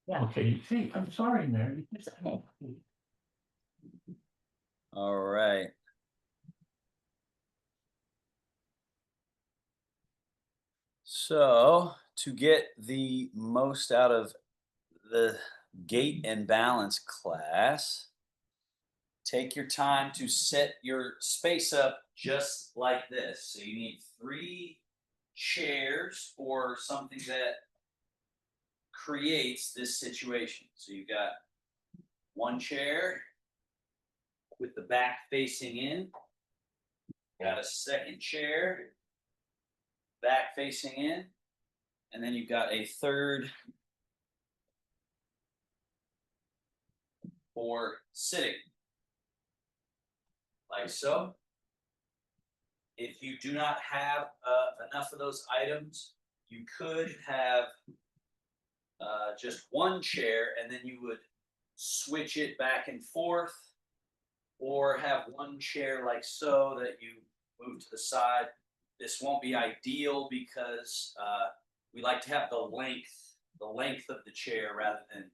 Yeah. Okay, see, I'm sorry, Mary. All right. So, to get the most out of the gait and balance class, take your time to set your space up just like this. So, you need 3 chairs or something that creates this situation. So, you've got 1 chair with the back facing in, got a second chair, back facing in, and then you've got a third for sitting, like so. If you do not have enough of those items, you could have just 1 chair and then you would switch it back and forth, or have 1 chair like so that you move to the side. This won't be ideal because we like to have the length of the chair rather than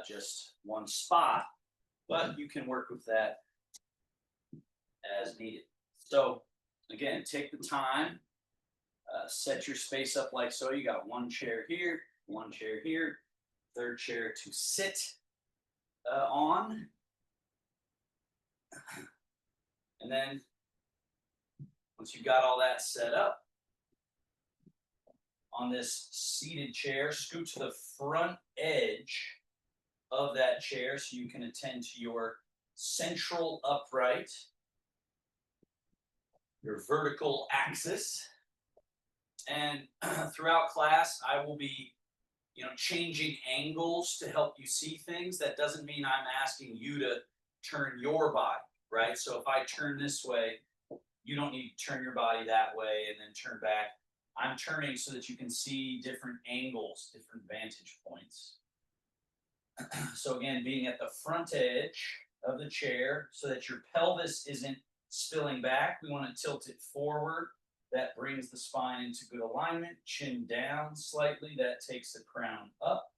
just one spot, but you can work with that as needed. So again, take the time, set your space up like so. You got 1 chair here, 1 chair here, third chair to sit on. And then once you've got all that set up on this seated chair, scoot to the front edge of that chair so you can attend to your central upright, your vertical axis. And throughout class, I will be changing angles to help you see things. That doesn't mean I'm asking you to turn your body, right? So if I turn this way, you don't need to turn your body that way and then turn back. I'm turning so that you can see different angles, different vantage points. So again, being at the front edge of the chair so that your pelvis isn't spilling back. We want to tilt it forward. That brings the spine into good alignment. Chin down slightly. That takes the crown up.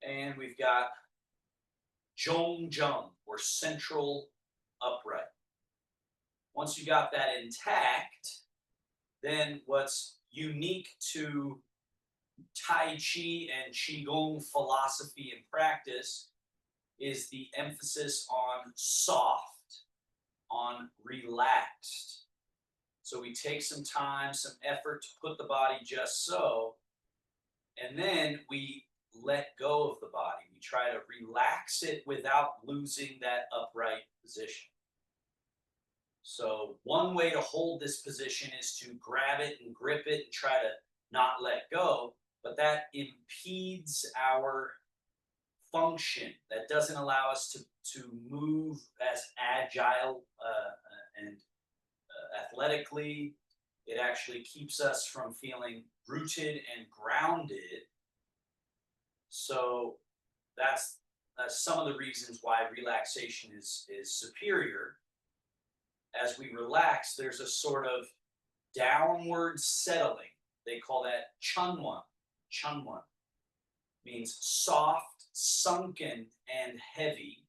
And we've got Jong Jung, or central upright. Once you got that intact, then what's unique to Tai Chi and Qigong philosophy and practice is the emphasis on soft, on relaxed. So we take some time, some effort to put the body just so, and then we let go of the body. We try to relax it without losing that upright position. So one way to hold this position is to grab it and grip it and try to not let go, but that impedes our function. That doesn't allow us to move as agile and athletically. It actually keeps us from feeling rooted and grounded. So that's some of the reasons why relaxation is superior. As we relax, there's a sort of downward settling. They call that chunwan. Chunwan means soft, sunken, and heavy.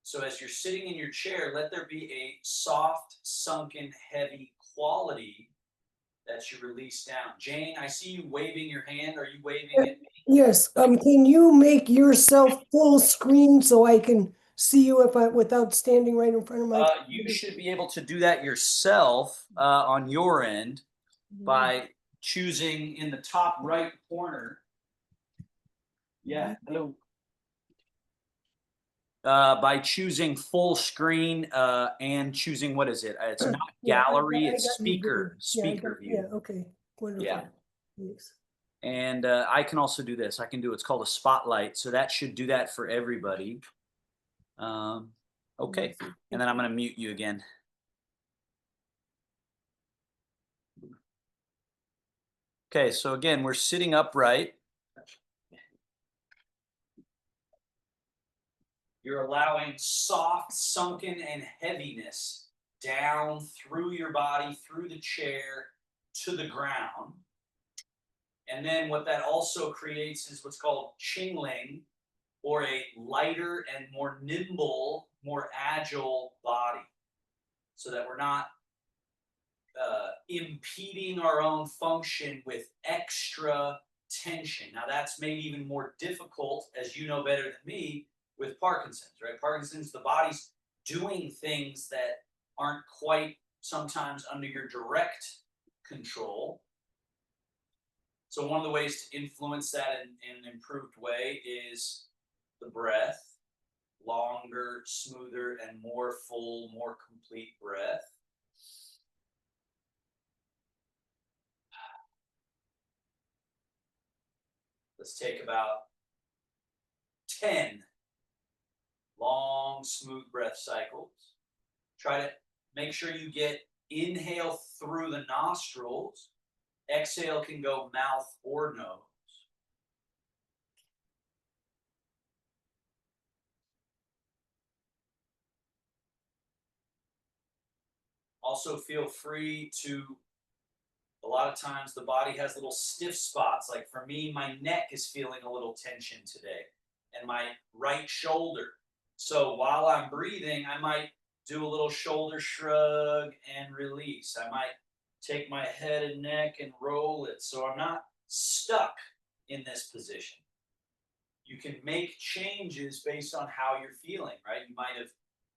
So as you're sitting in your chair, let there be a soft, sunken, heavy quality that you release down. Jane, I see you waving your hand. Are you waving at me? Yes, can you make yourself full screen so I can see you without standing right in front of my You computer? should be able to do that yourself on your end by choosing in the top right corner. Yeah, hello. By choosing full screen and choosing, what is it? It's not Yeah, gallery, I it's got you good. speaker view. Yeah, okay, wonderful. Yeah. Thanks. And I can also do this. I can do, it's called a spotlight. So that should do that for everybody. Okay. And then I'm going to mute you again. Okay. So again, we're sitting upright. You're allowing soft, sunken, and heaviness down through your body, through the chair, to the ground. And then what that also creates is what's called chingling, or a lighter and more nimble, more agile body, so that we're not impeding our own function with extra tension. Now, that's made even more difficult, as you know better than me, with Parkinson's, right? Parkinson's, the body's doing things that aren't quite sometimes under your direct control. So one of the ways to influence that in an improved way is the breath. Longer, smoother, and more full, more complete breath. Let's take about 10 long, smooth breath cycles. Try to make sure you get inhale through the nostrils. Exhale can go mouth or nose. Also, feel free to, a lot of times the body has little stiff spots. Like for me, my neck is feeling a little tension today, and my right shoulder. So while I'm breathing, I might do a little shoulder shrug and release. I might take my head and neck and roll it, so I'm not stuck in this position. You can make changes based on how you're feeling, right? You might have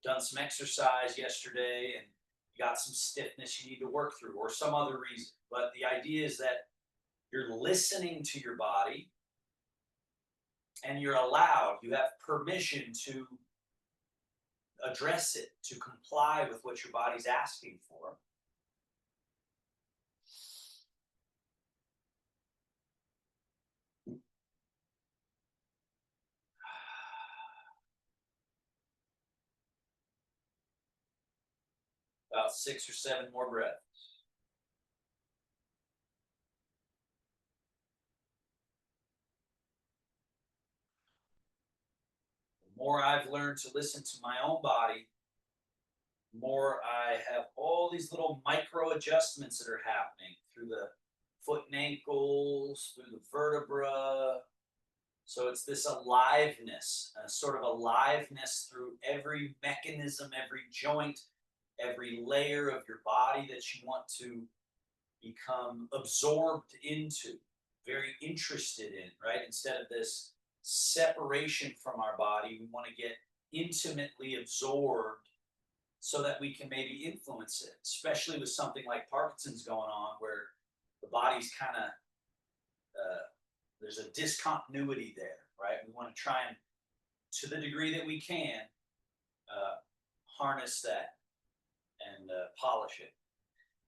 done some exercise yesterday and you got some stiffness you need to work through, or some other reason. But the idea is that you're listening to your body, and you're allowed, you have permission to address it, to comply with what your body's asking for. About 6 or 7 more breaths. The more I've learned to listen to my own body, the more I have all these little micro adjustments that are happening through the foot and ankles, through the vertebra. So it's this aliveness, sort of aliveness through every mechanism, every joint, every layer of your body that you want to become absorbed into, very interested in, right? Instead of this separation from our body, we want to get intimately absorbed so that we can maybe influence it, especially with something like Parkinson's going on, where the body's kind of, there's a discontinuity there, right? We want to try and, to the degree that we can, harness that and polish it.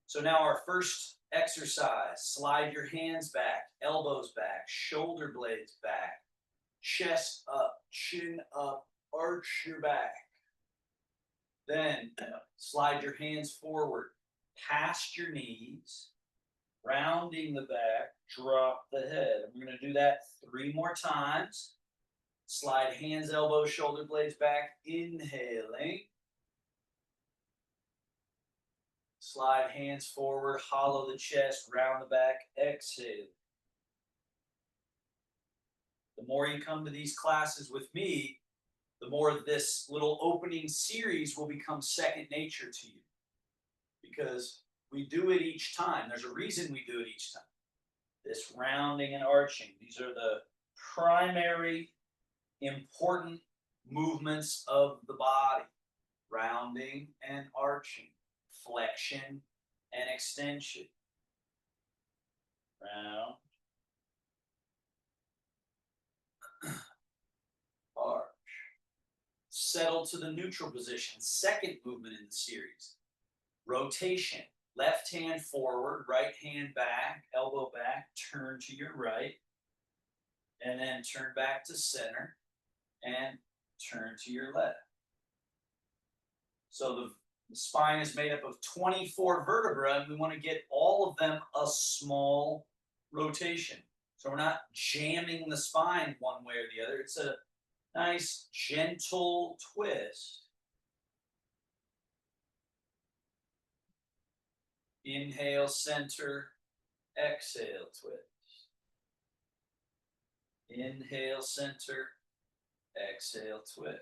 So now our first exercise, slide your hands back, elbows back, shoulder blades back, chest up, chin up, arch your back. Then slide your hands forward, past your knees, rounding the back, drop the head. And we're going to do that 3 more times. Slide hands, elbows, shoulder blades back, inhaling. Slide hands forward, hollow the chest, round the back, exhale. The more you come to these classes with me, the more this little opening series will become second nature to you. Because we do it each time. There's a reason we do it each time. This rounding and arching, these are the primary important movements of the body. Rounding and arching. Flexion and extension. Round. Arch. Settle to the neutral position. Second movement in the series. Rotation. Left hand forward, right hand back, elbow back, turn to your right, and then turn back to center, and turn to your left. So the spine is made up of 24 vertebrae, and we want to get all of them a small rotation. So we're not jamming the spine one way or the other. It's a nice, gentle twist. Inhale, center, exhale, twist. Inhale, center. Exhale, twist.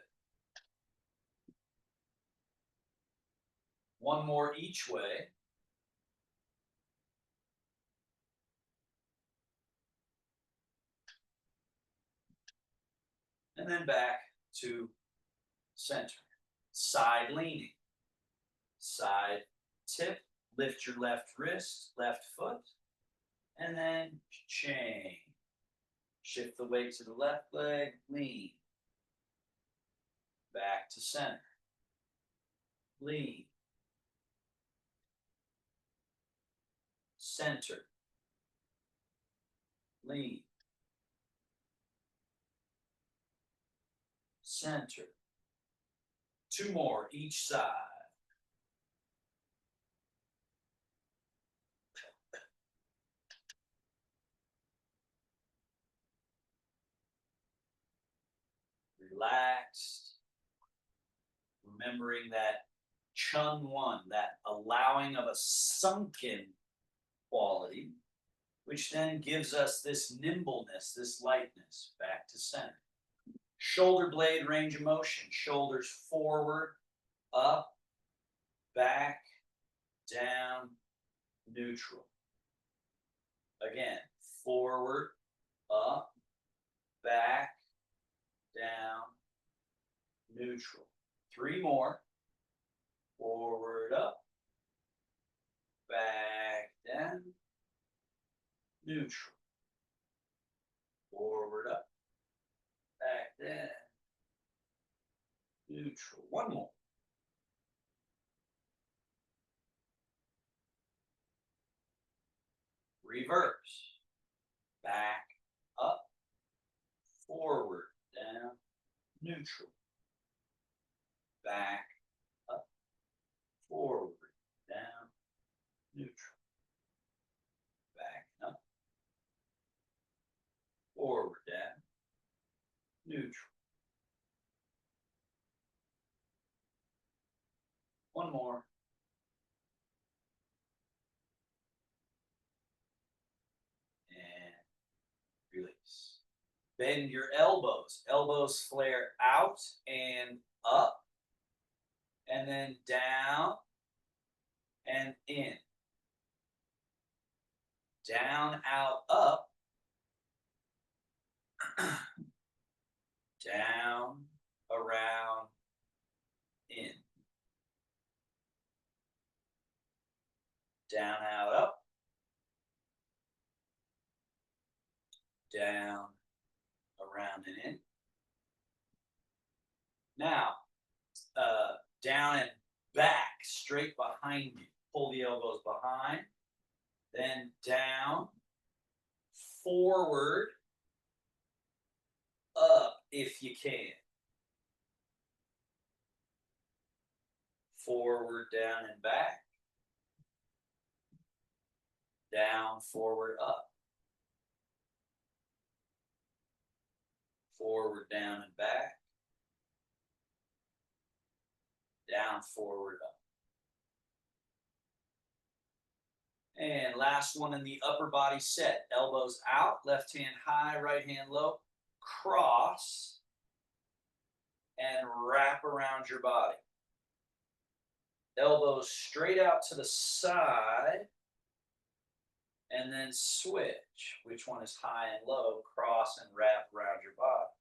One more each way. And then back to center. Side leaning. Side tip. Lift your left wrist, left foot. And then change. Shift the weight to the left leg, lean. Back to center. Lean. Center. Lean. Center. Two more each side. Relaxed. Remembering that Chun One, that allowing of a sunken quality, which then gives us this nimbleness, this lightness. Back to center. Shoulder blade range of motion. Shoulders forward, up, back, down, neutral. Again, forward, up, back, down, neutral. Three more. Forward, up, back, down, neutral. Forward, up, back, down, neutral. One more. Reverse. Back, up, forward, down, neutral. Back, up, forward, down, neutral. Back, up, forward, down, neutral. One more. And release. Bend your elbows. Elbows flare out and up. And then down and in. Down, out, up. Down, around, in. Down, out, up. Down, around, and in. Now, down and back, straight behind you. Pull the elbows behind. Then down, forward, up if you can. Forward, down, and back. Down, forward, up. Forward, down, and back. Down, forward, up. And last one in the upper body set. Elbows out, left hand high, right hand low. Cross and wrap around your body. Elbows straight out to the side. And then switch. Which one is high and low? Cross and wrap around your body.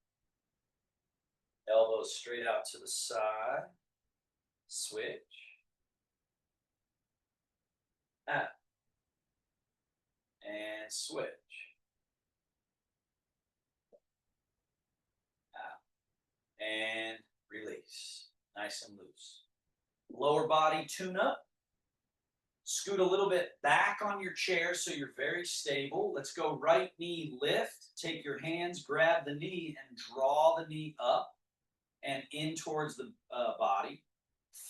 Elbows straight out to the side. Switch. Out. And switch. Out. And release. Nice and loose. Lower body tune up. Scoot a little bit back on your chair so you're very stable. Let's go right knee lift. Take your hands, grab the knee, and draw the knee up and in towards the body.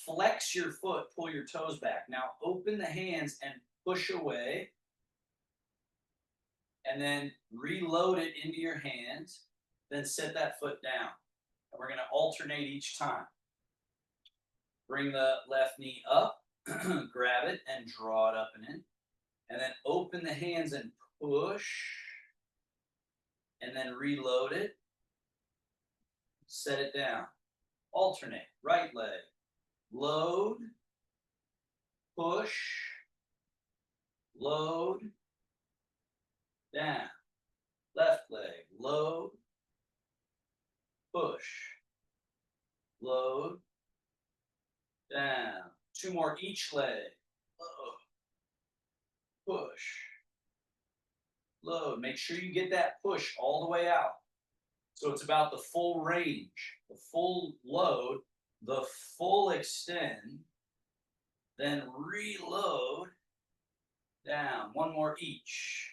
Flex your foot, pull your toes back. Now open the hands and push away. And then reload it into your hands. Then set that foot down. And we're going to alternate each time. Bring the left knee up. Grab it and draw it up and in. And then open the hands and push. and then reload it. Set it down. Alternate, right leg. Load, push, load, down. Left leg, load, push, load, down. 2 more each leg. Load, push, load. Make sure you get that push all the way out. So it's about the full range, the full load, the full extend, then reload, down. 1 more each.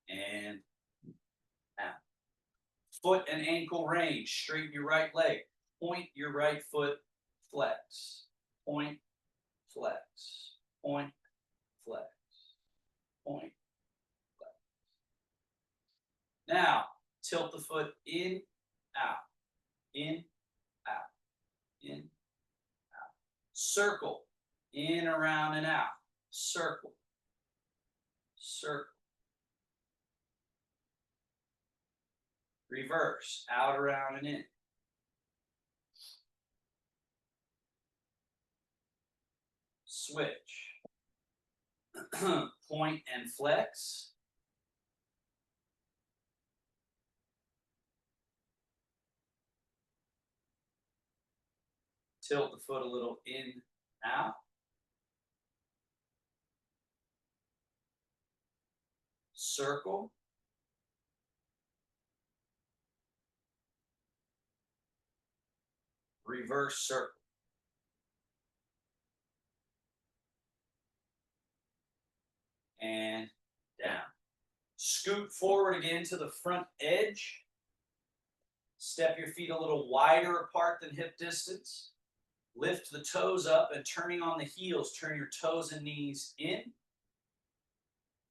And out. Foot and ankle range. Straighten your right leg. Point your right foot, flex. Point, flex. Point, flex. Point, flex. Now, tilt the foot in, out. In, out. In, out. Circle. In, around, and out. Circle. Circle. Reverse, out, around, and in. Switch. Point and flex. Tilt the foot a little in, out. Circle. Reverse circle. And down. Scoot forward again to the front edge. Step your feet a little wider apart than hip distance. Lift the toes up and turning on the heels, turn your toes and knees in.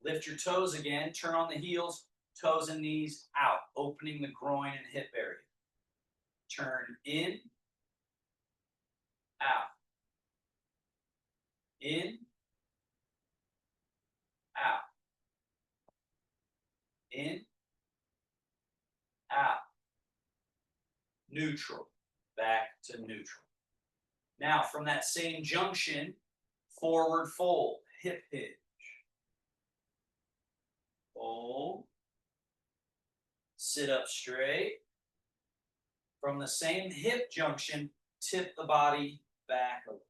Lift your toes again, turn on the heels, toes and knees out, opening the groin and hip area. Turn in, out. In, out. In, out. Neutral, back to neutral. Now, from that same junction, forward fold, hip hinge. Fold. Sit up straight. From the same hip junction, tip the body back a little.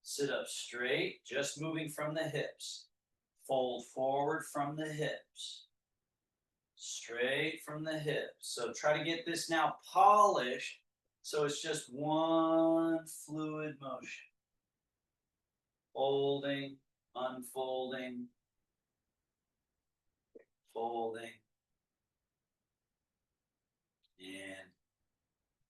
Sit up straight, just moving from the hips. Fold forward from the hips. Straight from the hips. So try to get this now polished so it's just one fluid motion. Folding, unfolding, folding, and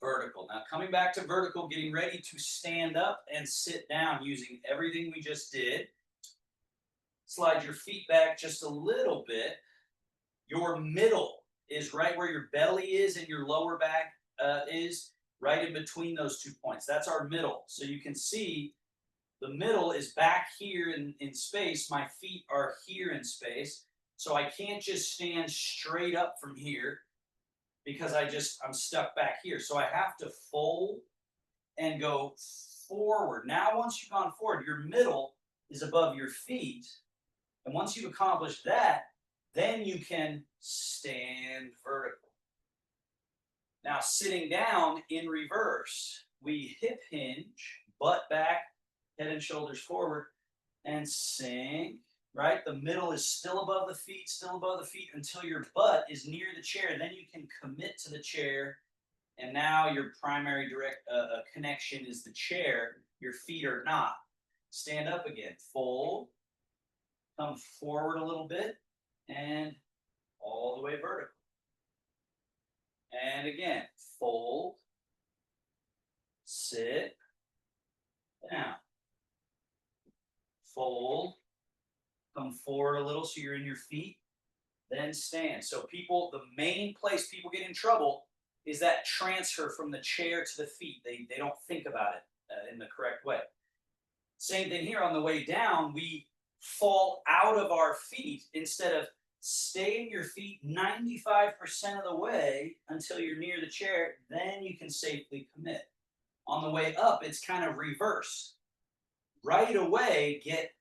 vertical. Now coming back to vertical, getting ready to stand up and sit down using everything we just did. Slide your feet back just a little bit. Your middle is right where your belly is and your lower back is, right in between those 2 points. That's our middle. So you can see the middle is back here in space. My feet are here in space. So I can't just stand straight up from here because I'm stuck back here. So I have to fold and go forward. Now, once you've gone forward, your middle is above your feet. And once you've accomplished that, then you can stand vertical. Now, sitting down in reverse, we hip hinge, butt back, head and shoulders forward, and sink, right? The middle is still above the feet until your butt is near the chair. Then you can commit to the chair, and now your primary direct connection is the chair. Your feet are not. Stand up again, fold, come forward a little bit, and all the way vertical. And again, fold, sit, down, fold, come forward a little so you're in your feet, then stand. So people, the main place people get in trouble is that transfer from the chair to the feet. They don't think about it in the correct way. Same thing here on the way down, we fall out of our feet instead of staying your feet 95% of the way until you're near the chair, then you can safely commit. On the way up, it's kind of reverse. Right away, get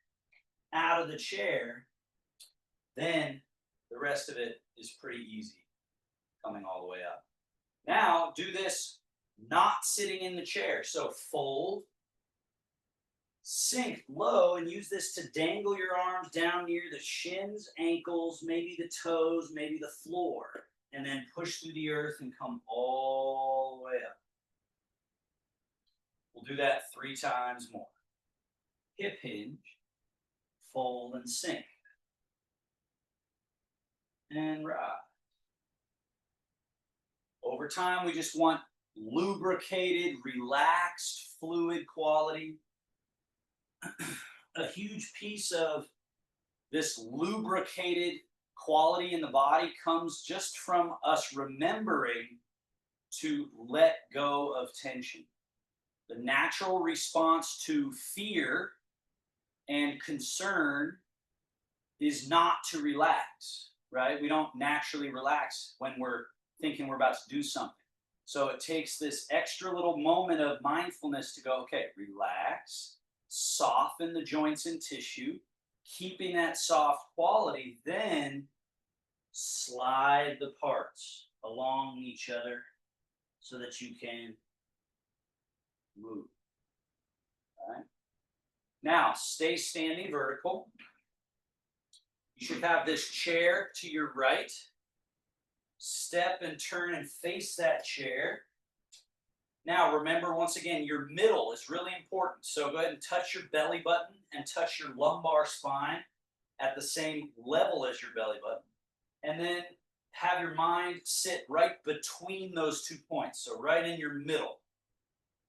out of the chair, then the rest of it is pretty easy coming all the way up. Now, do this not sitting in the chair. So fold, sink low, and use this to dangle your arms down near the shins, ankles, maybe the toes, maybe the floor, and then push through the earth and come all the way up. We'll do that 3 times more. Hip hinge, fold and sink. And rise. Over time, we just want lubricated, relaxed, fluid quality. A huge piece of this lubricated quality in the body comes just from us remembering to let go of tension. The natural response to fear and concern is not to relax, right? We don't naturally relax when we're thinking we're about to do something. So it takes this extra little moment of mindfulness to go, okay, relax, soften the joints and tissue, keeping that soft quality, then slide the parts along each other so that you can move. All right. Now, stay standing vertical. You should have this chair to your right. Step and turn and face that chair. Now, remember, once again, your middle is really important. So go ahead and touch your belly button and touch your lumbar spine at the same level as your belly button. And then have your mind sit right between those 2 points. So right in your middle.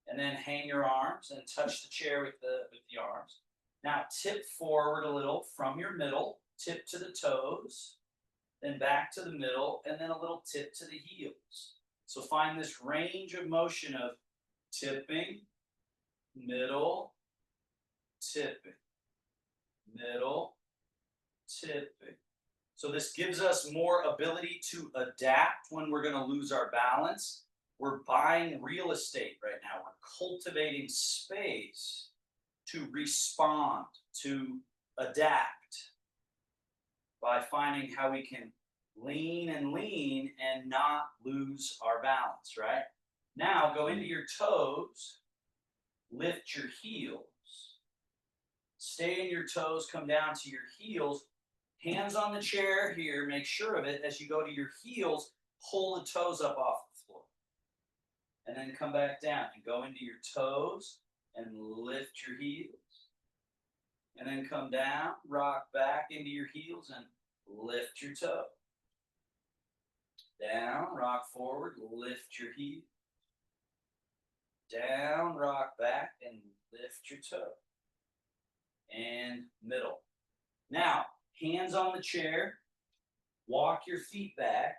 And then hang your arms and touch the chair with the arms. Now, tip forward a little from your middle, tip to the toes, then back to the middle, and then a little tip to the heels. So find this range of motion of tipping, middle, tipping, middle, tipping. So this gives us more ability to adapt when we're going to lose our balance. We're buying real estate right now. We're cultivating space to respond, to adapt by finding how we can lean and not lose our balance, right? Now go into your toes, lift your heels, stay in your toes, come down to your heels, hands on the chair here, make sure of it. As you go to your heels, pull the toes up off the floor. And then come back down and go into your toes and lift your heels. And then come down, rock back into your heels and lift your toe. Down, rock forward, lift your heel. Down, rock back, and lift your toe. And middle. Now, hands on the chair, walk your feet back.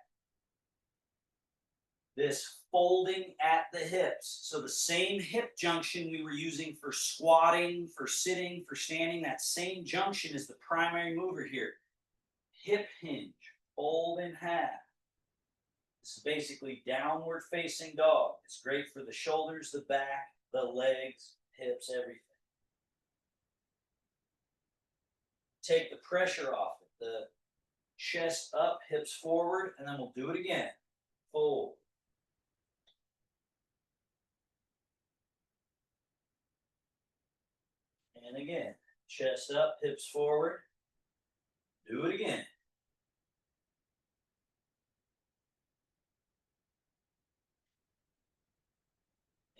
This folding at the hips. So the same hip junction we were using for squatting, for sitting, for standing, that same junction is the primary mover here. Hip hinge, fold in half. This is basically downward facing dog. It's great for the shoulders, the back, the legs, hips, everything. Take the pressure off it. The chest up, hips forward, and then we'll do it again. Fold. And again, chest up, hips forward. Do it again.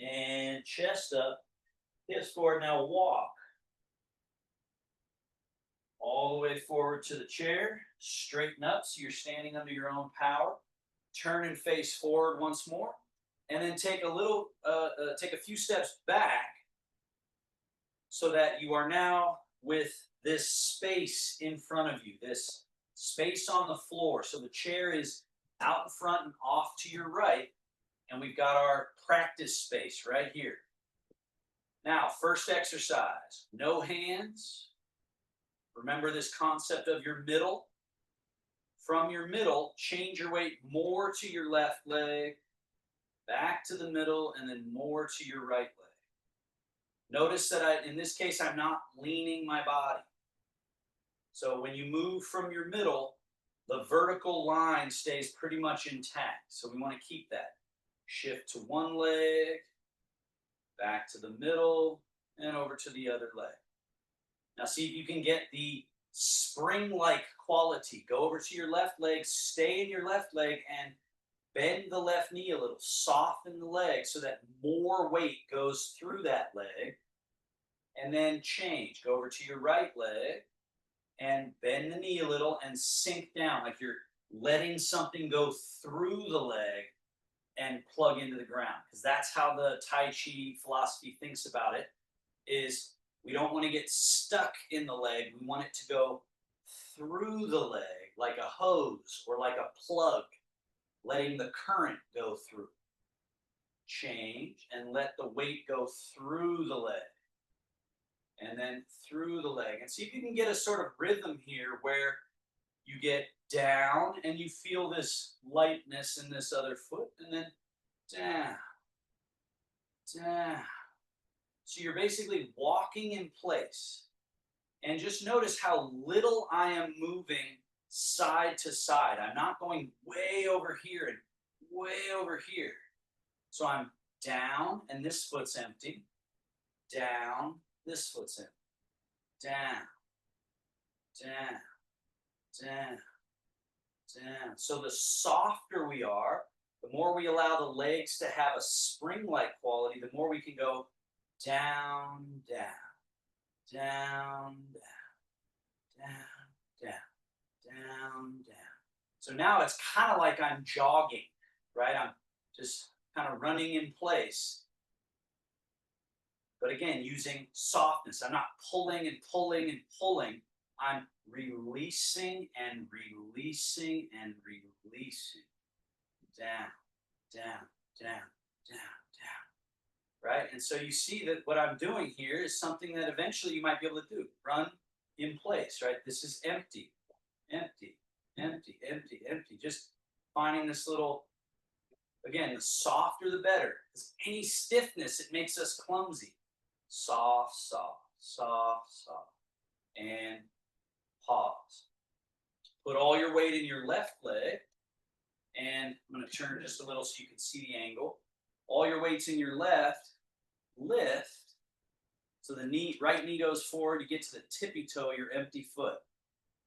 And chest up, hips forward. Now walk all the way forward to the chair. Straighten up so you're standing under your own power. Turn and face forward once more. And then take a few steps back so that you are now with this space in front of you, this space on the floor. So the chair is out in front and off to your right. and we've got our practice space right here. Now, first exercise, no hands. Remember this concept of your middle. From your middle, change your weight more to your left leg, back to the middle, and then more to your right leg. Notice that in this case, I'm not leaning my body. So when you move from your middle, the vertical line stays pretty much intact. So we want to keep that. Shift to one leg, back to the middle, and over to the other leg. Now see if you can get the spring-like quality. Go over to your left leg, stay in your left leg, and bend the left knee a little. Soften the leg so that more weight goes through that leg. And then change. Go over to your right leg and bend the knee a little and sink down like you're letting something go through the leg and plug into the ground. Because that's how the Tai Chi philosophy thinks about it, is we don't want to get stuck in the leg. We want it to go through the leg like a hose or like a plug, letting the current go through. Change and let the weight go through the leg. And then through the leg. And see if you can get a sort of rhythm here where you get down and you feel this lightness in this other foot, and then down, down. So you're basically walking in place. And just notice how little I am moving side to side. I'm not going way over here and way over here. So I'm down and this foot's empty. Down, this foot's empty. Down, down, down, down. So the softer we are, the more we allow the legs to have a spring-like quality, the more we can go down, down, down, down, down, down, down, down. So now it's kind of like I'm jogging, right? I'm just kind of running in place. But again, using softness. I'm not pulling and pulling and pulling. I'm releasing and releasing and releasing. Down, down, down, down, down. Right? And so you see that what I'm doing here is something that eventually you might be able to do. Run in place, right? This is empty, empty, empty, empty, empty. Just finding this little, again, the softer the better. Because any stiffness, it makes us clumsy. Soft, soft, soft, soft. And pause. Put all your weight in your left leg. And I'm going to turn just a little so you can see the angle. All your weight's in your left. Lift. So the knee, right knee goes forward. You get to the tippy toe of your empty foot.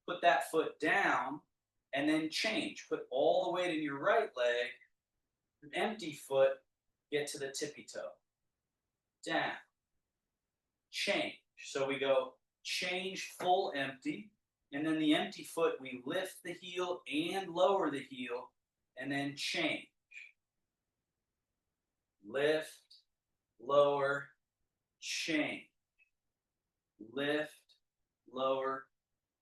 Put that foot down and then change. Put all the weight in your right leg. Your empty foot, get to the tippy toe. Down. Change. So we go change, full, empty. And then the empty foot, we lift the heel and lower the heel. And then change. Lift, lower, change. Lift, lower,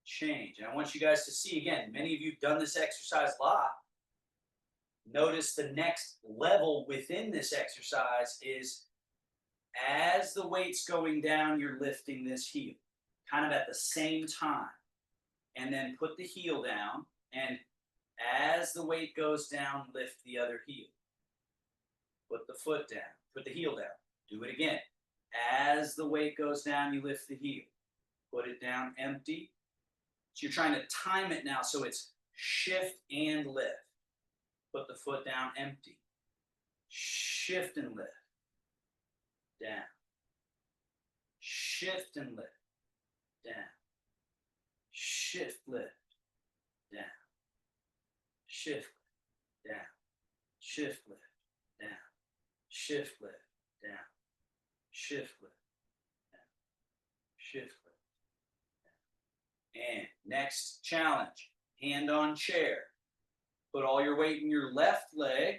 change. And I want you guys to see, again, many of you have done this exercise a lot. Notice the next level within this exercise is as the weight's going down, you're lifting this heel, kind of at the same time. And then put the heel down, and as the weight goes down, lift the other heel. Put the foot down, put the heel down. Do it again. As the weight goes down, you lift the heel. Put it down empty. So you're trying to time it now so it's shift and lift. Put the foot down empty. Shift and lift. Down. Shift and lift. Down. Shift, lift. Down. Shift, lift. Down. Shift, lift. Down. Shift, lift. Down. Shift, lift. Down. Shift, lift. Down. And next challenge. Hand on chair. Put all your weight in your left leg.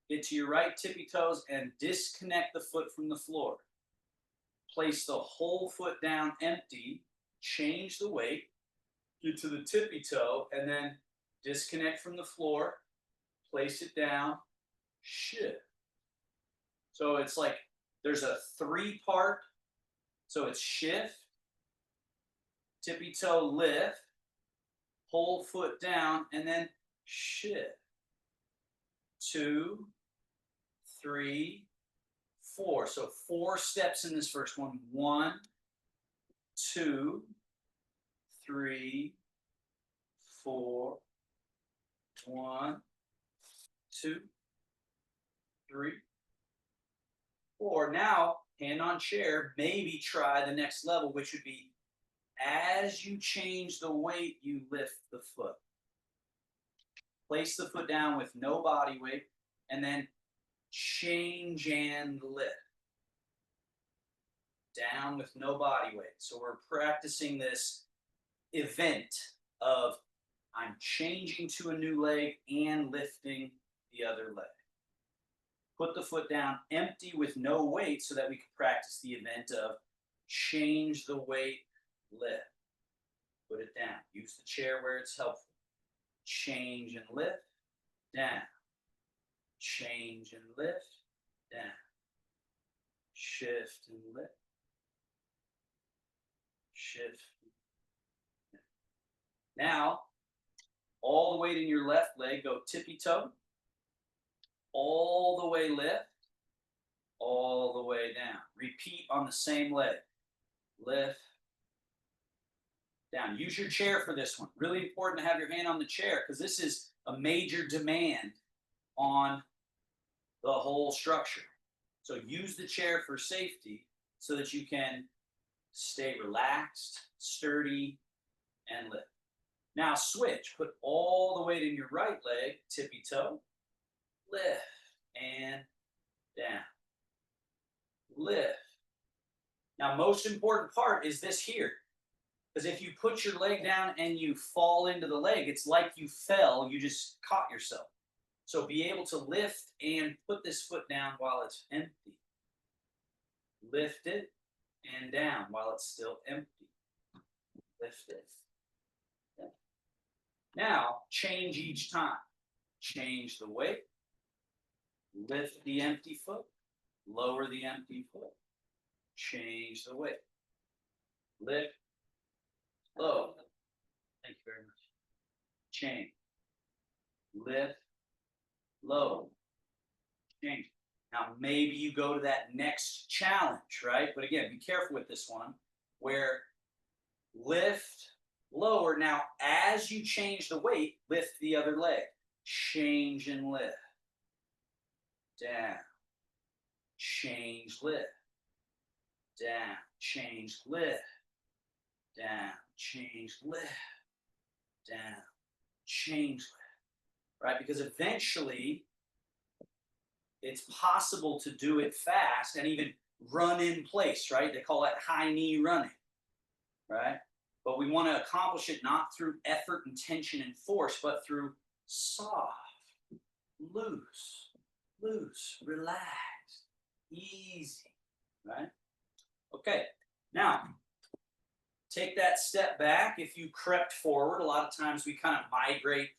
Get to your right tippy toes and disconnect the foot from the floor. Place the whole foot down empty. Change the weight. Get to the tippy toe and then disconnect from the floor. Place it down. Shift. So it's like there's a 3-part. So it's shift, tippy toe lift, hold foot down, and then shift. 2, 3, 4. So 4 steps in this first one. 1, 2, 3, 4. 1, 2, 3, 4. Now, hand on chair, maybe try the next level, which would be as you change the weight, you lift the foot. Place the foot down with no body weight, and then change and lift. Down with no body weight. So we're practicing this event of I'm changing to a new leg and lifting the other leg. Put the foot down empty with no weight so that we can practice the event of change the weight, lift. Put it down. Use the chair where it's helpful. Change and lift, down. Change and lift, down. Shift and lift. Shift. Now, all the weight in your left leg, go tippy toe. All the way lift. All the way down. Repeat on the same leg. Lift. Down. Use your chair for this one. Really important to have your hand on the chair because this is a major demand on the whole structure. So use the chair for safety so that you can stay relaxed, sturdy, and lift. Now switch. Put all the weight in your right leg, tippy toe, lift, and down. Lift. Now, most important part is this here. Because if you put your leg down and you fall into the leg, it's like you fell, you just caught yourself. So be able to lift and put this foot down while it's empty. Lift it and down while it's still empty. Lift it. Now, change each time. Change the weight. Lift the empty foot. Lower the empty foot. Change the weight. Lift. Low. Thank you very much. Change. Lift. Low. Change. Now, maybe you go to that next challenge, right? But again, be careful with this one where lift, lower. Now, as you change the weight, lift the other leg. Change and lift. Down. Change, lift. Down. Change, lift. Down. Change, lift. Down. Change, lift. Right? Because eventually, it's possible to do it fast and even run in place, right? They call that high knee running, right? But we want to accomplish it not through effort and tension and force, but through soft, loose, relaxed, easy, right? Okay, now take that step back. If you crept forward, a lot of times we kind of migrate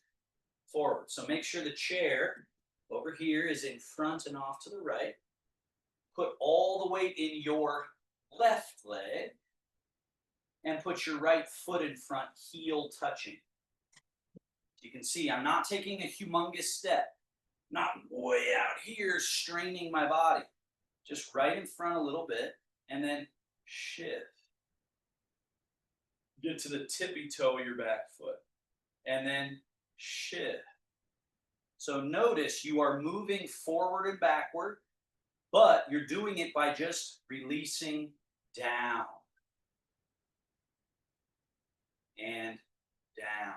forward. So make sure the chair over here is in front and off to the right. Put all the weight in your left leg and put your right foot in front, heel touching. You can see I'm not taking a humongous step, not way out here straining my body. Just right in front a little bit and then shift. Get to the tippy toe of your back foot and then shift. So notice you are moving forward and backward, but you're doing it by just releasing down and down.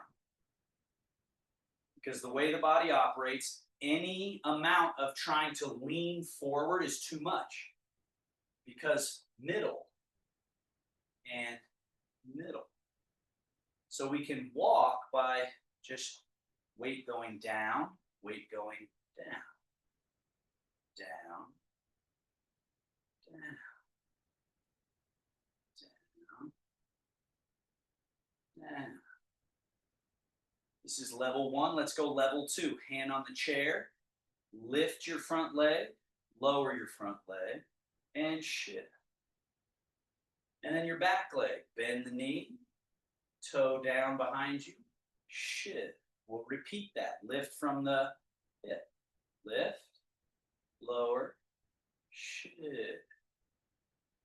Because the way the body operates, any amount of trying to lean forward is too much. Because middle and middle. So we can walk by just weight going down, weight going down, down, down, down. This is level 1. Let's go level 2. Hand on the chair. Lift your front leg. lower your front leg, and shift. And then your back leg, bend the knee, toe down behind you, shift. We'll repeat that. Lift from the hip. Lift, lower, shift.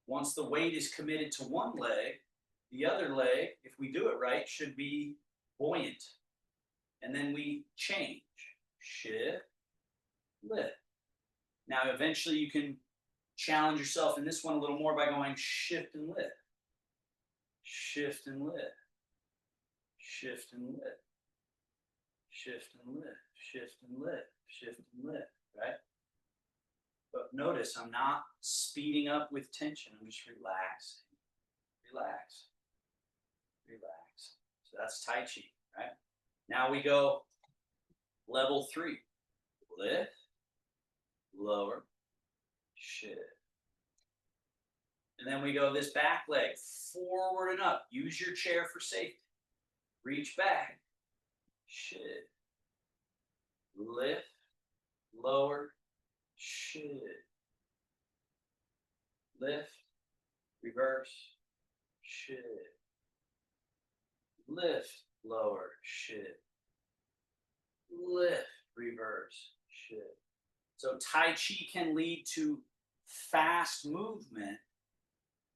Once the weight is committed to one leg, the other leg, if we do it right, should be buoyant. And then we change. Shift, lift. Now, eventually you can challenge yourself in this one a little more by going shift and lift. Shift and lift. Shift and lift. Shift and lift. Shift and lift. Shift and lift, right? But notice I'm not speeding up with tension. I'm just relaxing. Relax. Relax. So that's Tai Chi, right? Now we go level 3. Lift, lower, shift. And then we go this back leg forward and up. Use your chair for safety. Reach back, shift. Lift, lower, shift. Lift, reverse, shift. Lift, lower, shift. Lift, reverse, shift. So Tai Chi can lead to fast movement,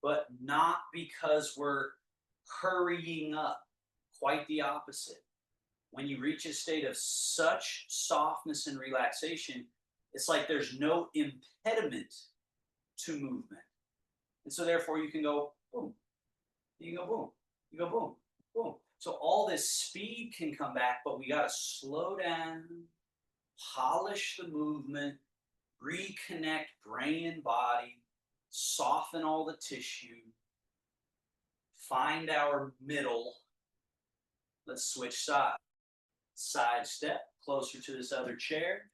but not because we're hurrying up. Quite the opposite. When you reach a state of such softness and relaxation, it's like there's no impediment to movement. And so therefore you can go boom, you go boom, you go boom, boom. So all this speed can come back, but we got to slow down, polish the movement, reconnect brain and body, soften all the tissue, find our middle. Let's switch sides. Side step closer to this other chair.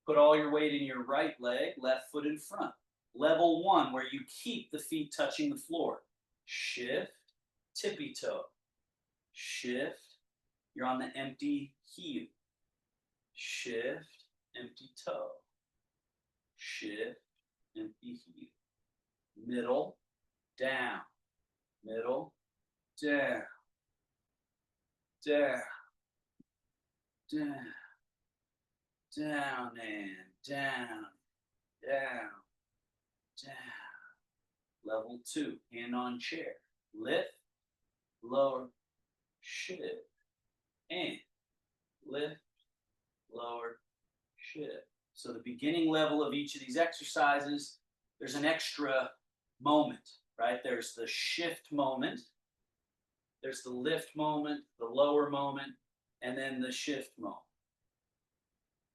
Put all your weight in your right leg, left foot in front. Level 1, where you keep the feet touching the floor. Shift, tippy toe. Shift, you're on the empty heel. Shift, empty toe. Shift, empty heel. Middle, down. Middle, down. Down, down, down and down, down, down. Level 2, hand on chair. Lift, lower, shift, and lift, lower, shift. So the beginning level of each of these exercises, there's an extra moment, right? There's the shift moment. There's the lift moment, the lower moment, and then the shift moment.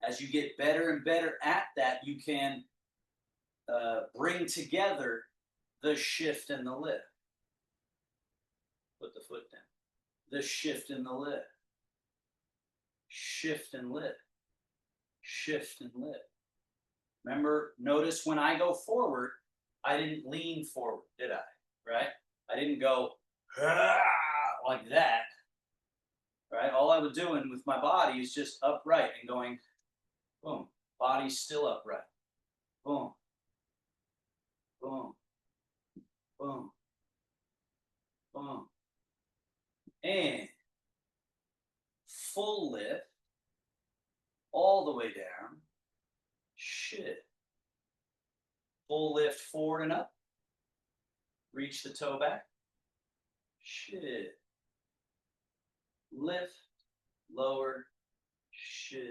As you get better and better at that, you can bring together the shift and the lift. Put the foot down. The shift and the lift. Shift and lift. Shift and lift. Remember, notice when I go forward, I didn't lean forward, did I? Right? I didn't go, like that, right? All I was doing with my body is just upright and going, boom, body's still upright, boom, boom, boom, boom, and full lift, all the way down, shift, full lift forward and up, reach the toe back, shift. Lift, lower, shift.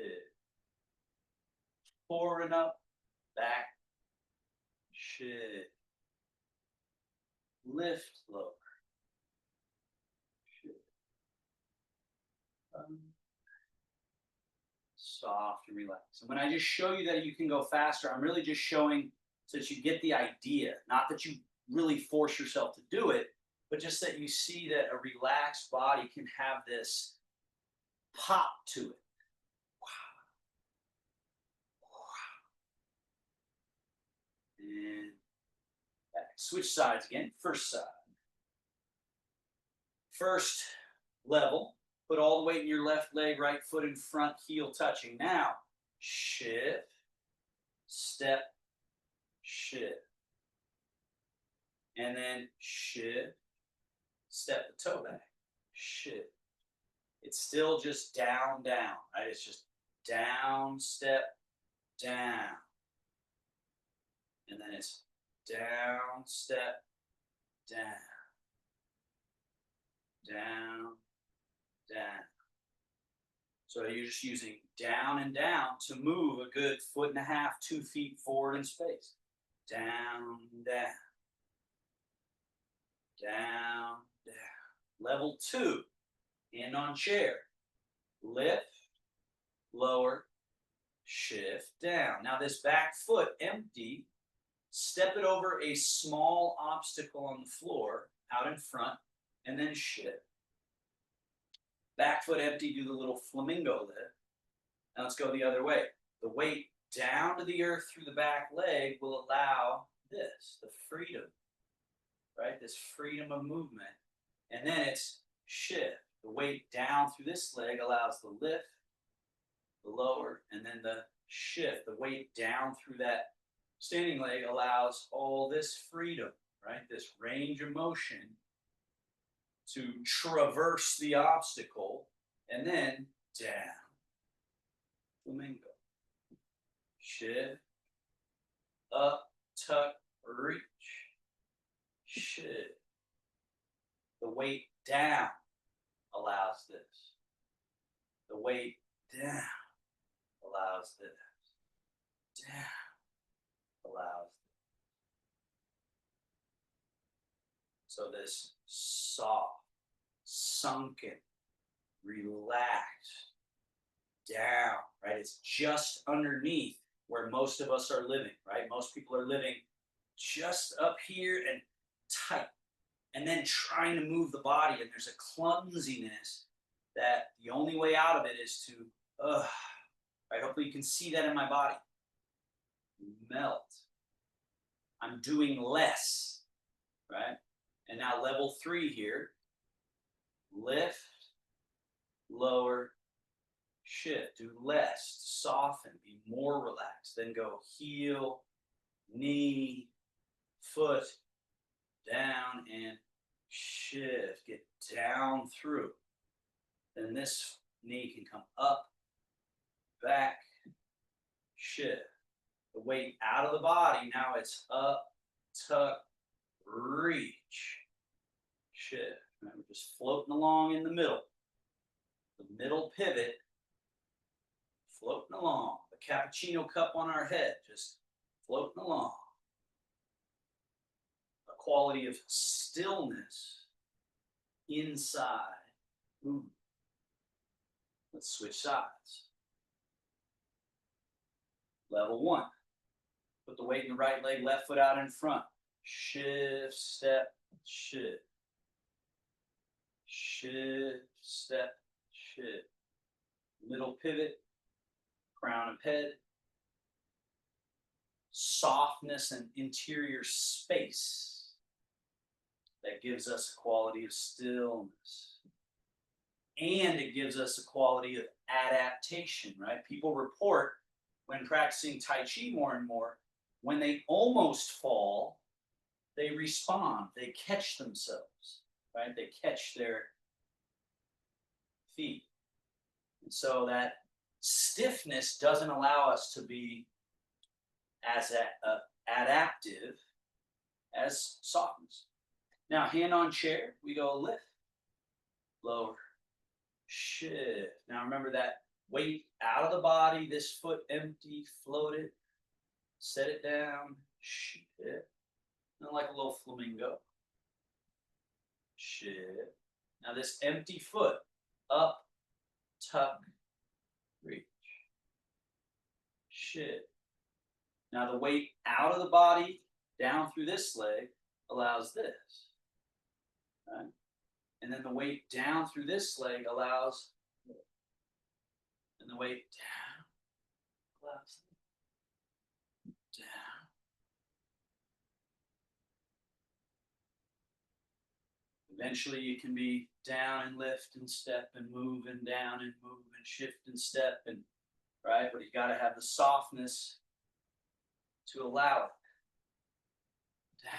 Forward and up, back, shift. Lift, lower, shift. Soft and relaxed. And when I just show you that you can go faster, I'm really just showing so that you get the idea, not that you really force yourself to do it, but just that you see that a relaxed body can have this pop to it. And back. Switch sides again. First side. First level. Put all the weight in your left leg, right foot in front, heel touching. Now, shift, step, shift. And then shift, step the toe back, shift. It's still just down, down, right? It's just down, step, down. And then it's down, step, down, down, down. So you're just using down and down to move a good 1.5 feet, 2 feet forward in space. Down, down, down, down. Level 2, hand on chair. Lift, lower, shift, down. Now this back foot empty, step it over a small obstacle on the floor out in front, and then shift. Back foot empty, do the little flamingo lift. Now let's go the other way. The weight down to the earth through the back leg will allow this, the freedom, right? This freedom of movement. And then it's shift. The weight down through this leg allows the lift, the lower, and then the shift. The weight down through that standing leg allows all this freedom, right? This range of motion to traverse the obstacle, and then down. Flamingo. Shift. Up, tuck, reach. Shift. The weight down allows this. The weight down allows this. Down allows this. So this soft, sunken, relaxed, down, right? It's just underneath where most of us are living, right? Most people are living just up here and tight, and then trying to move the body, and there's a clumsiness that the only way out of it is to, right? Hopefully you can see that in my body. Melt. I'm doing less, right? And now level 3 here. Lift, lower, shift. Do less, soften, be more relaxed. Then go heel, knee, foot, down, and shift. Get down through. Then this knee can come up, back, shift. The weight out of the body, now it's up, tuck, reach, shift. Right? We're just floating along in the middle. The middle pivot, floating along. The cappuccino cup on our head, just floating along. A quality of stillness inside. Ooh. Let's switch sides. Level 1. Put the weight in the right leg, left foot out in front. Shift, step, shift. Shift, step, shift. Middle pivot, crown of head. Softness and interior space that gives us a quality of stillness. And it gives us a quality of adaptation, right? People report when practicing Tai Chi more and more, when they almost fall, they respond, they catch themselves, right? They catch their feet. And so that stiffness doesn't allow us to be as adaptive as softness. Now, hand on chair, we go lift, lower, shift. Now remember that weight out of the body, this foot empty, float it, set it down, shift. And like a little flamingo. Shift. Now this empty foot, up, tuck, reach. Shift. Now the weight out of the body, down through this leg, allows this. Right? And then the weight down through this leg allows this. And the weight down allows this. Down. Eventually you can be down and lift and step and move and down and move and shift and step, and right, but you got to have the softness to allow it. Down.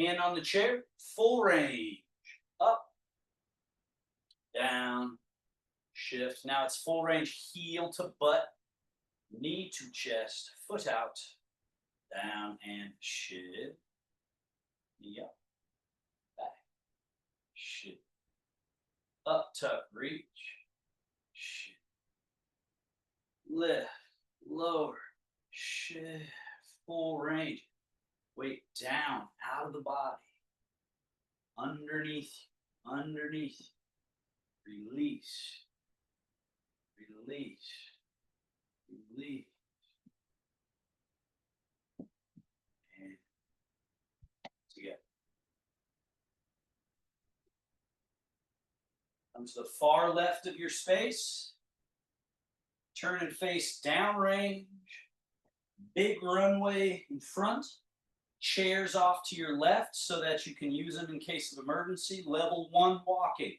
Hand on the chair, full range. Up, down, shift. Now it's full range, heel to butt, knee to chest, foot out, down and shift. Knee up, back, shift. Up, tuck, reach, shift. Lift, lower, shift, full range. Weight down, out of the body. Underneath, underneath. Release, release, release. And together. Come to the far left of your space. Turn and face downrange. Big runway in front. Chairs off to your left so that you can use them in case of emergency. Level 1 walking.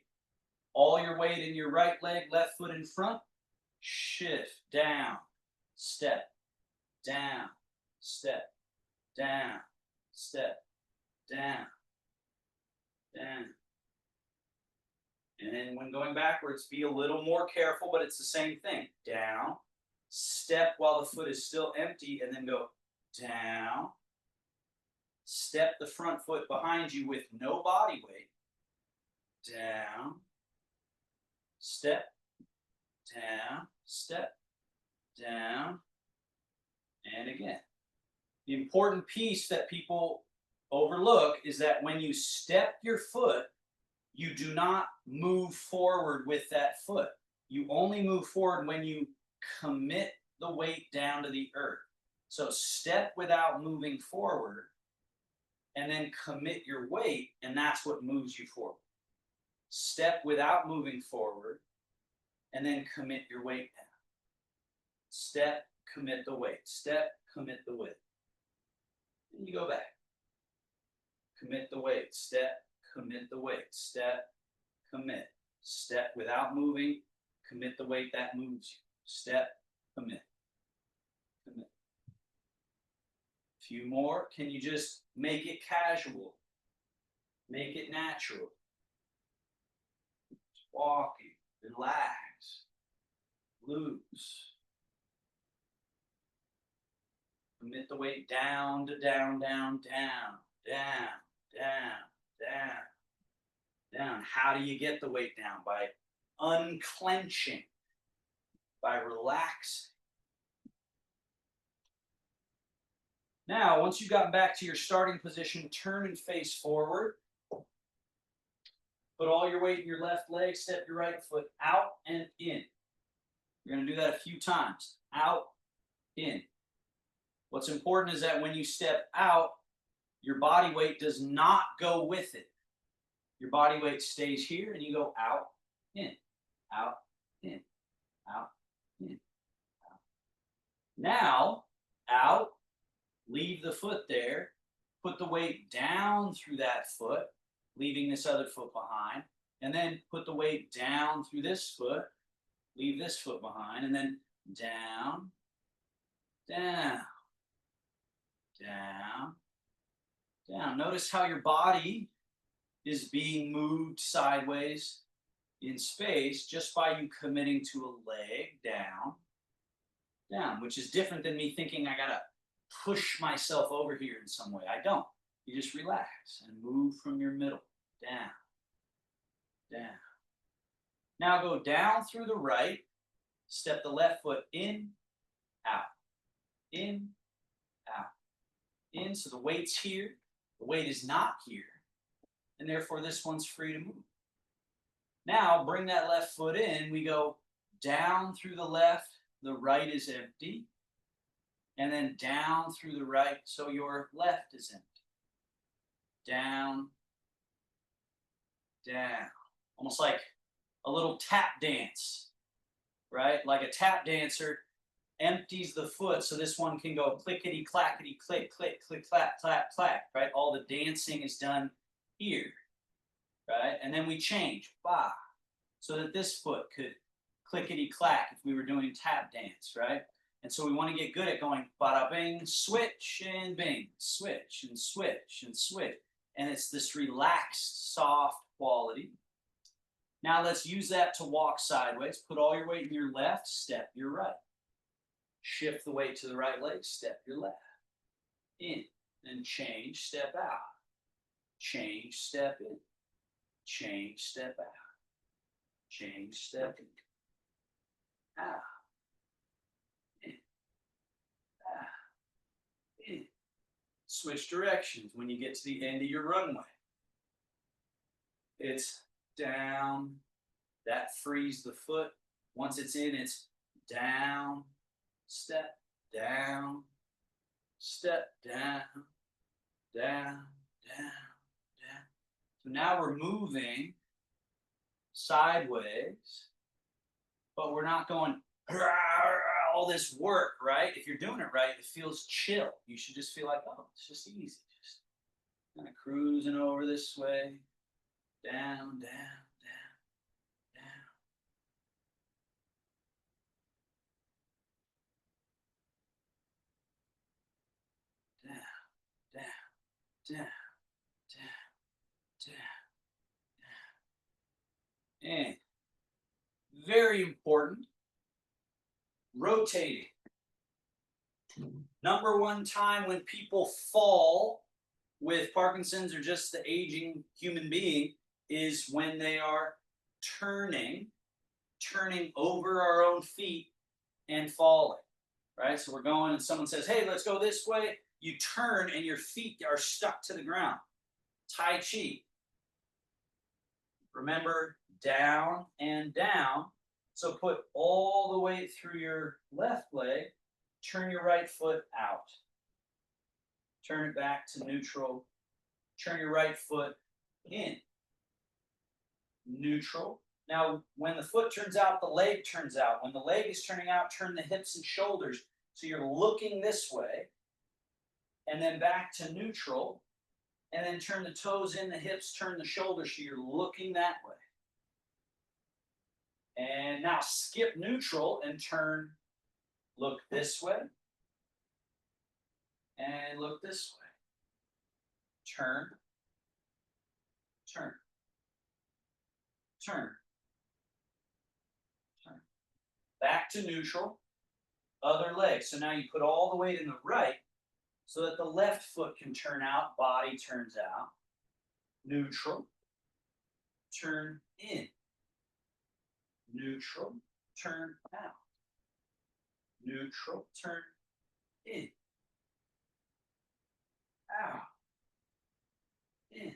All your weight in your right leg, left foot in front. Shift, down, step, down, step, down, step, down, down. And then when going backwards, be a little more careful, but it's the same thing. Down, step while the foot is still empty, and then go down. Step the front foot behind you with no body weight. Down. Step, down, step, down, and again. The important piece that people overlook is that when you step your foot, you do not move forward with that foot. You only move forward when you commit the weight down to the earth. So step without moving forward, and then commit your weight, and that's what moves you forward. Step without moving forward, and then commit your weight down. Step, commit the weight. Step, commit the weight. And you go back. Commit the weight. Step, commit the weight. Step, commit. Step without moving. Commit the weight that moves you. Step, commit. Commit. A few more. Can you just make it casual? Make it natural. Just walking. Relax. Loose. Commit the weight down to down, down, down, down, down, down, down. How do you get the weight down? By unclenching, by relaxing. Now, once you've gotten back to your starting position, turn and face forward. Put all your weight in your left leg, step your right foot out and in. You're going to do that a few times. Out, in. What's important is that when you step out, your body weight does not go with it. Your body weight stays here and you go out, in, out, in, out, in, out. Now, out, leave the foot there, put the weight down through that foot, leaving this other foot behind, and then put the weight down through this foot, leave this foot behind, and then down, down, down, down. Notice how your body is being moved sideways in space just by you committing to a leg down, down, which is different than me thinking I gotta push myself over here in some way. I don't. You just relax and move from your middle, down, down. Now go down through the right, step the left foot in, out, in, out, in. So the weight's here, the weight is not here, and therefore this one's free to move. Now bring that left foot in, we go down through the left, the right is empty, and then down through the right, so your left is empty. Down, down. Almost like a little tap dance, right? Like a tap dancer empties the foot so this one can go clickety, clackety, click, click, click, clack, clack, clack, right? All the dancing is done here, right? And then we change, bah, so that this foot could clickety clack if we were doing tap dance, right? And so we want to get good at going bada bing, switch and bing, switch and switch and switch. And it's this relaxed, soft quality. Now let's use that to walk sideways. Put all your weight in your left, step your right. Shift the weight to the right leg, step your left. In, then change, step out. Change, step in. Change, step out. Change, step in. Out. In. Out. In. Switch directions when you get to the end of your runway. It's down. That frees the foot. Once it's in, it's down, step, down, step, down, down, down, down. So now we're moving sideways, but we're not going all this work, right? If you're doing it right, it feels chill. You should just feel like, oh, it's just easy. Just kind of cruising over this way, down, down, down, down. Down, down, down, down, down. And very important, rotating. Number one time when people fall with Parkinson's or just the aging human being is when they are turning over our own feet and falling, right? So we're going and someone says, hey, let's go this way. You turn and your feet are stuck to the ground. Tai Chi. Remember, down and down. So put all the weight through your left leg. Turn your right foot out. Turn it back to neutral. Turn your right foot in. Neutral. Now, when the foot turns out, the leg turns out. When the leg is turning out, turn the hips and shoulders. So you're looking this way. And then back to neutral. And then turn the toes in, the hips, turn the shoulders. So you're looking that way. And now skip neutral and turn. Look this way. And look this way. Turn. Turn. Turn. Turn. Back to neutral. Other leg. So now you put all the weight in the right so that the left foot can turn out. Body turns out. Neutral. Turn in. Neutral. Turn out. Neutral, turn in, out, in,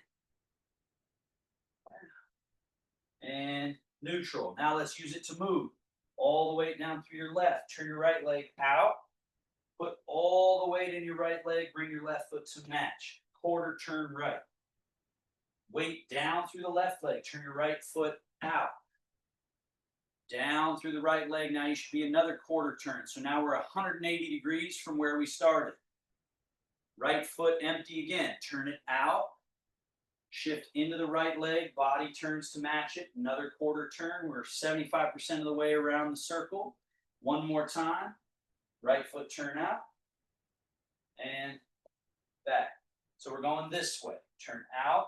out, and neutral. Now let's use it to move all the way down through your left. Turn your right leg out. Put all the weight in your right leg. Bring your left foot to match. Quarter turn right. Weight down through the left leg. Turn your right foot out. Down through the right leg. Now you should be another quarter turn. So now we're 180 degrees from where we started. Right foot empty again. Turn it out. Shift into the right leg. Body turns to match it. Another quarter turn. We're 75% of the way around the circle. One more time. Right foot turn out. And back. So we're going this way. Turn out.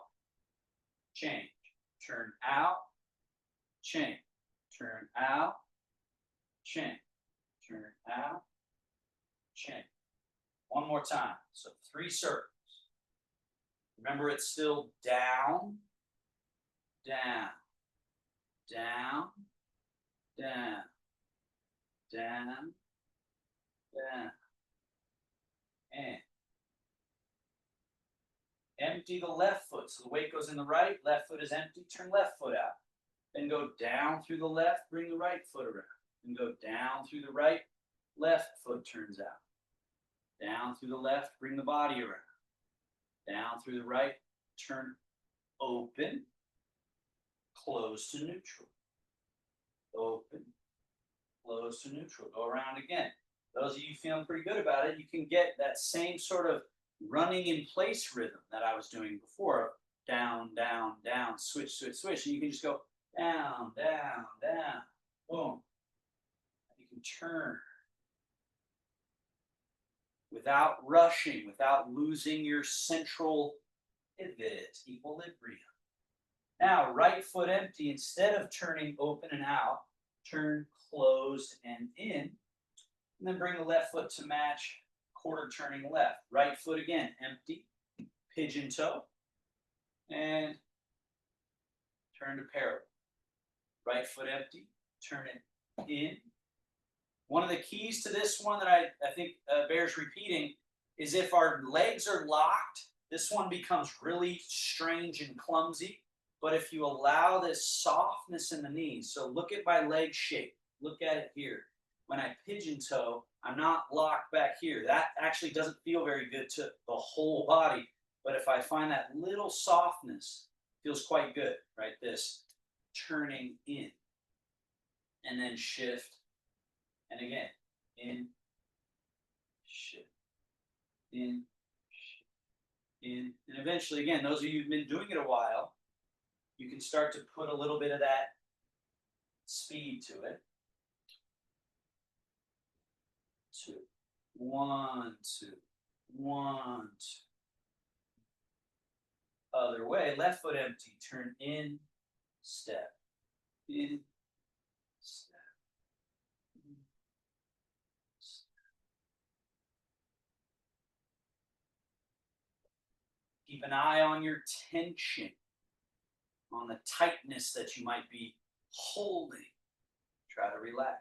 Change. Turn out. Change. Turn out, change, turn out, change. One more time. So 3 circles. Remember, it's still down, down, down, down, down, down, and empty the left foot. So the weight goes in the right, left foot is empty, turn left foot out. Then go down through the left, bring the right foot around. Then go down through the right, left foot turns out. Down through the left, bring the body around. Down through the right, turn open, close to neutral. Open, close to neutral. Go around again. Those of you feeling pretty good about it, you can get that same sort of running in place rhythm that I was doing before. Down, down, down, switch, switch, switch. And you can just go down, down, down, boom, turn. Without rushing, without losing your central pivot, equilibrium. Now, right foot empty, instead of turning open and out, turn closed and in, and then bring the left foot to match, quarter turning left. Right foot again, empty, pigeon toe, and turn to parallel. Right foot empty, turn it in. One of the keys to this one that I think bears repeating is if our legs are locked, this one becomes really strange and clumsy. But if you allow this softness in the knees, so look at my leg shape, look at it here. When I pigeon toe, I'm not locked back here. That actually doesn't feel very good to the whole body. But if I find that little softness, it feels quite good, right? This turning in and then shift. And again, in, shift, in, shift, in. And eventually, again, those of you who've been doing it a while, you can start to put a little bit of that speed to it. 2, 1, 2, 1, 2. Other way, left foot empty, turn in, step, in, step, in, step. Keep an eye on your tension, on the tightness that you might be holding. Try to relax.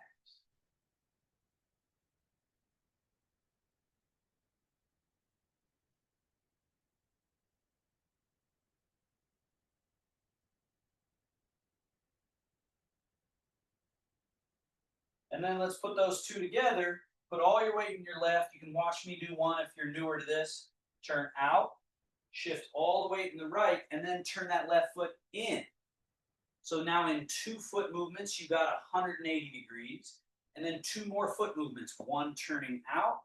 And then let's put those two together. Put all your weight in your left. You can watch me do one if you're newer to this. Turn out, shift all the weight in the right, and then turn that left foot in. So now in 2 foot movements, you got 180 degrees. And then 2 more foot movements. 1 turning out,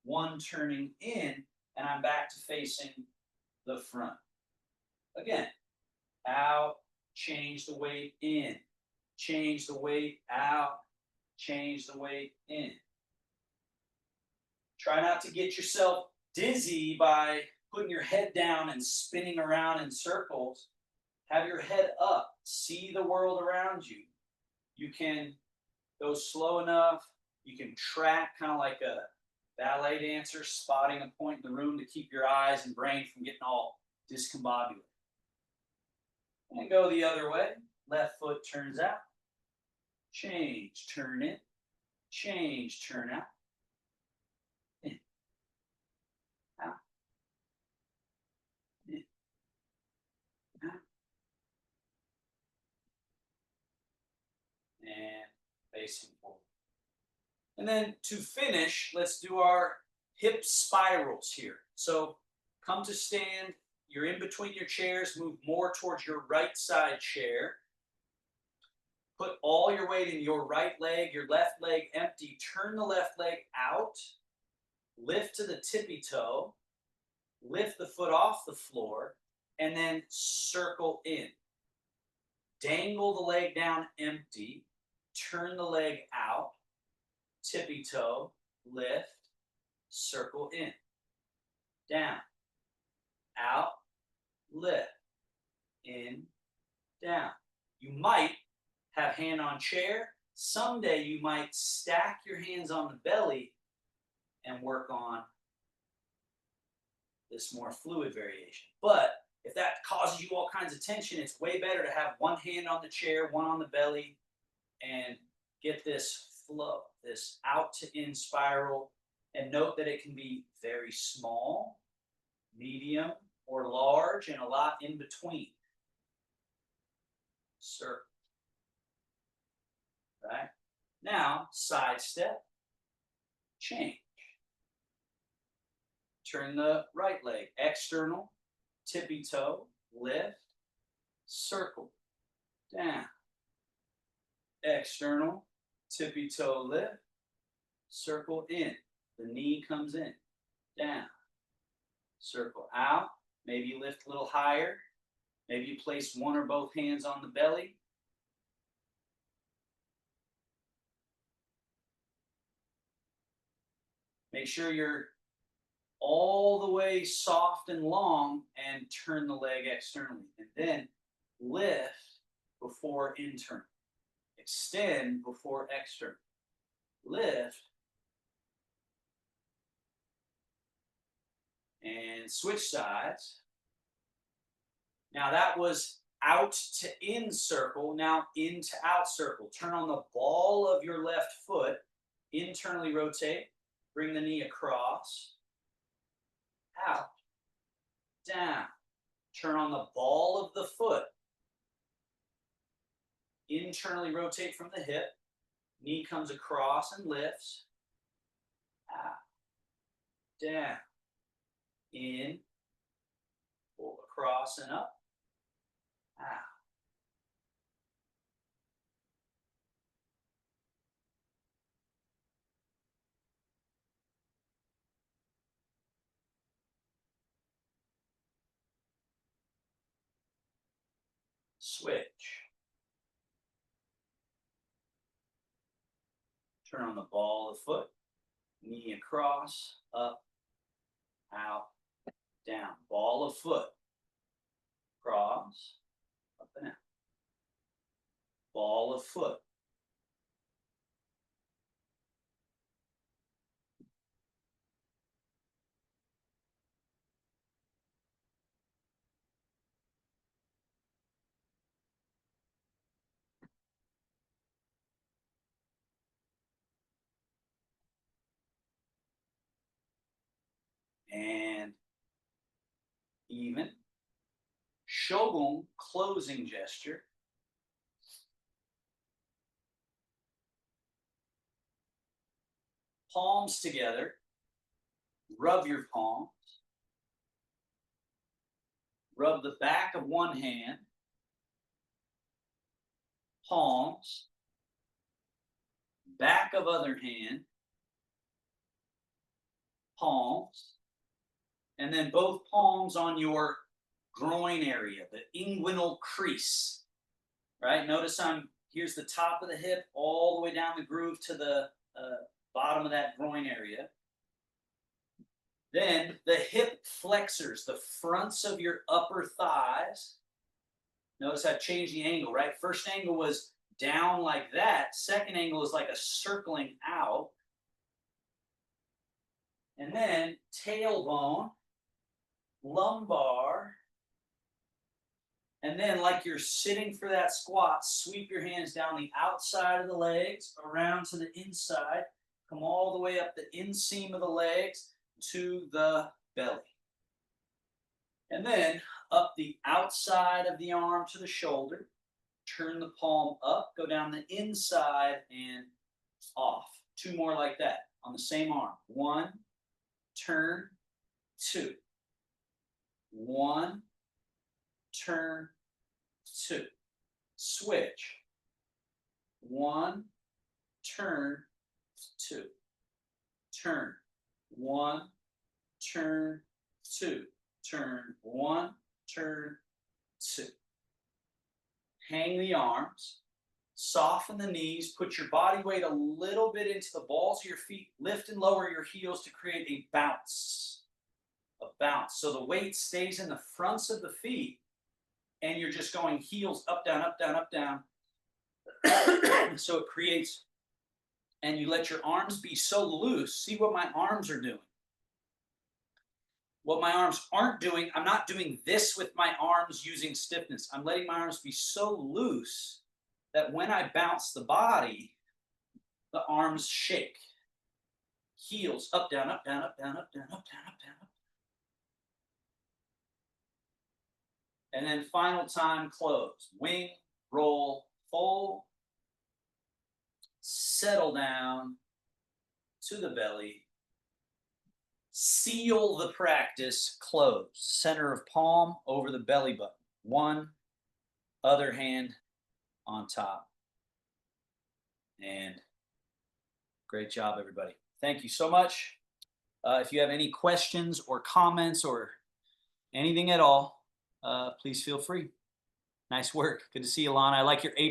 1 turning in, and I'm back to facing the front. Again, out, change the weight in, change the weight out, change the weight in. Try not to get yourself dizzy by putting your head down and spinning around in circles. Have your head up. See the world around you. You can go slow enough. You can track kind of like a ballet dancer, spotting a point in the room to keep your eyes and brain from getting all discombobulated. And go the other way. Left foot turns out. Change, turn in. Change, turn out. In. Out. In. Out. And facing forward. And then to finish, let's do our hip spirals here. So come to stand. You're in between your chairs. Move more towards your right side chair. Put all your weight in your right leg, your left leg empty. Turn the left leg out. Lift to the tippy toe. Lift the foot off the floor. And then circle in. Dangle the leg down empty. Turn the leg out. Tippy toe. Lift. Circle in. Down. Out. Lift. In. Down. You might have hand on chair. Someday you might stack your hands on the belly and work on this more fluid variation. But if that causes you all kinds of tension, it's way better to have one hand on the chair, one on the belly, and get this flow, this out to in spiral. And note that it can be very small, medium, or large, and a lot in between. Circle. Right? Now, side step, change. Turn the right leg, external, tippy toe, lift, circle, down. External, tippy toe, lift, circle in. The knee comes in, down. Circle out, maybe you lift a little higher. Maybe you place one or both hands on the belly. Make sure you're all the way soft and long and turn the leg externally. And then lift before internal. Extend before external. Lift. And switch sides. Now that was out to in circle, now in to out circle. Turn on the ball of your left foot, internally rotate, bring the knee across, out, down. Turn on the ball of the foot, internally rotate from the hip, knee comes across and lifts, out, down, in, pull across and up, out. Switch. Turn on the ball of the foot, knee across, up, out, down. Ball of foot, cross, up and out. Ball of foot. And even. Shogun closing gesture. Palms together. Rub your palms. Rub the back of one hand. Palms. Back of other hand. Palms. And then both palms on your groin area, the inguinal crease. Right? Notice here's the top of the hip all the way down the groove to the bottom of that groin area. Then the hip flexors, the fronts of your upper thighs. Notice I've changed the angle, right? First angle was down like that. Second angle is like a circling out. And then tailbone, lumbar. And then like you're sitting for that squat, sweep your hands down the outside of the legs, around to the inside. Come all the way up the inseam of the legs to the belly. And then up the outside of the arm to the shoulder. Turn the palm up, go down the inside and off. Two more like that on the same arm. One, turn, two. One, turn, two. Switch. One, turn, two. Turn. One, turn, two. Turn. One, turn, two. Hang the arms. Soften the knees. Put your body weight a little bit into the balls of your feet. Lift and lower your heels to create a bounce. A bounce. So the weight stays in the fronts of the feet and you're just going heels up, down, up, down, up, down. So it creates, and you let your arms be so loose. See what my arms are doing. What my arms aren't doing, I'm not doing this with my arms using stiffness. I'm letting my arms be so loose that when I bounce the body, the arms shake. Heels up, down, up, down, up, down, up, down, up, down, up, down, up. And then final time, close. Wing, roll, fold. Settle down to the belly. Seal the practice, close. Center of palm over the belly button. One, other hand on top. And great job, everybody. Thank you so much. If you have any questions or comments or anything at all, please feel free. Nice work. Good to see you, Lana. I like your apron.